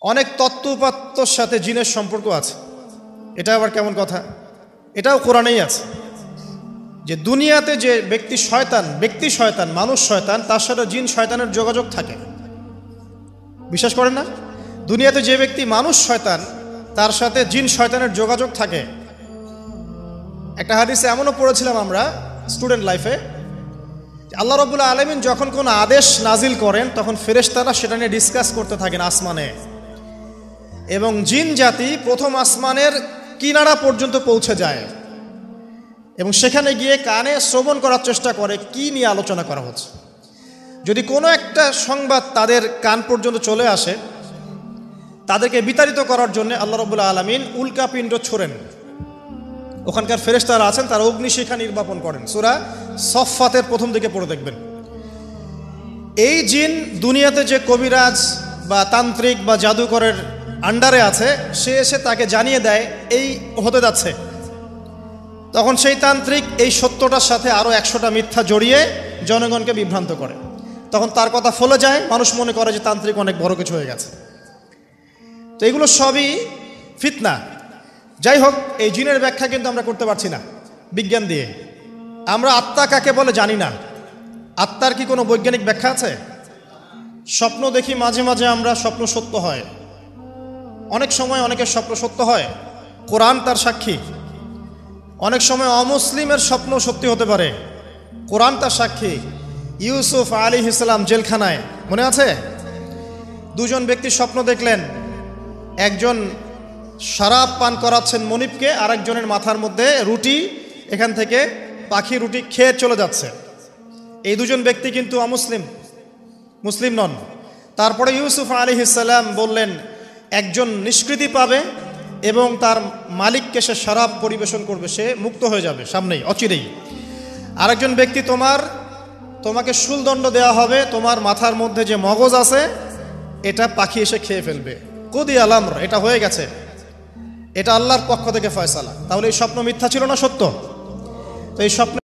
অনেক তত্ত্ব-উপাত্তর সাথে জিনের সম্পর্ক আছে। এটা আবার কেমন কথা? এটাও কোরআনেই আছে যে দুনিয়াতে যে ব্যক্তি শয়তান, মানুষ শয়তান, তার সাথে জিন শয়তানের যোগাযোগ থাকে। বিশ্বাস করেন না? দুনিয়াতে যে ব্যক্তি মানুষ শয়তান, তার সাথে জিন শয়তানের যোগাযোগ থাকে। একটা হাদিসে এমনও পড়েছিলাম আমরা স্টুডেন্ট লাইফে, আল্লাহ রাব্বুল আলামিন যখন কোনো আদেশ নাজিল করেন তখন ফেরেশতারা সেটা নিয়ে ডিসকাস করতে থাকেন আসমানে, এবং জিন জাতি প্রথম আসমানের কিনারা পর্যন্ত পৌঁছে যায় এবং সেখানে গিয়ে কানে শ্রবণ করার চেষ্টা করে কি নিয়ে আলোচনা করা হচ্ছে। যদি কোনো একটা সংবাদ তাদের কান পর্যন্ত চলে আসে, তাদেরকে বিতাড়িত করার জন্য আল্লাহ রাব্বুল আলামিন উল্কাপিণ্ড ছোড়েন। ওখানকার ফেরেশতারা আছেন, তারা অগ্নিশিখা নির্বাপন করেন। সূরা সফফাতের প্রথম দিকে পড়ে দেখবেন। এই জিন দুনিয়াতে যে কবিরাজ বা তান্ত্রিক বা জাদুকরের আন্ডারে আছে, সে এসে তাকে জানিয়ে দেয় এই হতে যাচ্ছে। তখন সেই তান্ত্রিক এই সত্যটার সাথে আরও 100টা মিথ্যা জড়িয়ে জনগণকে বিভ্রান্ত করে। তখন তার কথা ফলে যায়, মানুষ মনে করে যে তান্ত্রিক অনেক বড় কিছু হয়ে গেছে। তো এগুলো সবই ফিতনা। যাই হোক, এই জিনের ব্যাখ্যা কিন্তু আমরা করতে পারছি না বিজ্ঞান দিয়ে। আমরা আত্মা কাকে বলে জানি না। আত্মার কি কোনো বৈজ্ঞানিক ব্যাখ্যা আছে? স্বপ্ন দেখি মাঝে মাঝে আমরা, স্বপ্ন সত্য হয়। অনেক সময় অনেকের স্বপ্ন সত্য হয়, কোরআন তার সাক্ষী। অনেক সময় অমুসলিমের স্বপ্ন সত্যি হতে পারে, কোরআন তার সাক্ষী। ইউসুফ আলাইহিস সালাম জেলখানায়, মনে আছে? দুজন ব্যক্তি স্বপ্ন দেখলেন, একজন শরাব পান করাচ্ছেন মনিবকে, আরেকজনের মাথার মধ্যে রুটি, এখান থেকে পাখি রুটি খেয়ে চলে যাচ্ছে। এই দুজন ব্যক্তি কিন্তু মুসলিম নন। তারপরে ইউসুফ আলাইহিস সালাম বললেন, একজন নিষ্কৃতি পাবে এবং তার মালিককে সে শরাব পরিবেশন করবে, সে মুক্ত হয়ে যাবে সামনেই, অচিরেই। আরেকজন ব্যক্তি তোমাকে শুলদণ্ড দেওয়া হবে, তোমার মাথার মধ্যে যে মগজ আছে এটা পাখি এসে খেয়ে ফেলবে। কুদি আল-আমর, এটা হয়ে গেছে, এটা আল্লাহর পক্ষ থেকে ফয়সালা। তাহলে এই স্বপ্ন মিথ্যা ছিল না সত্য? তো এই স্বপ্ন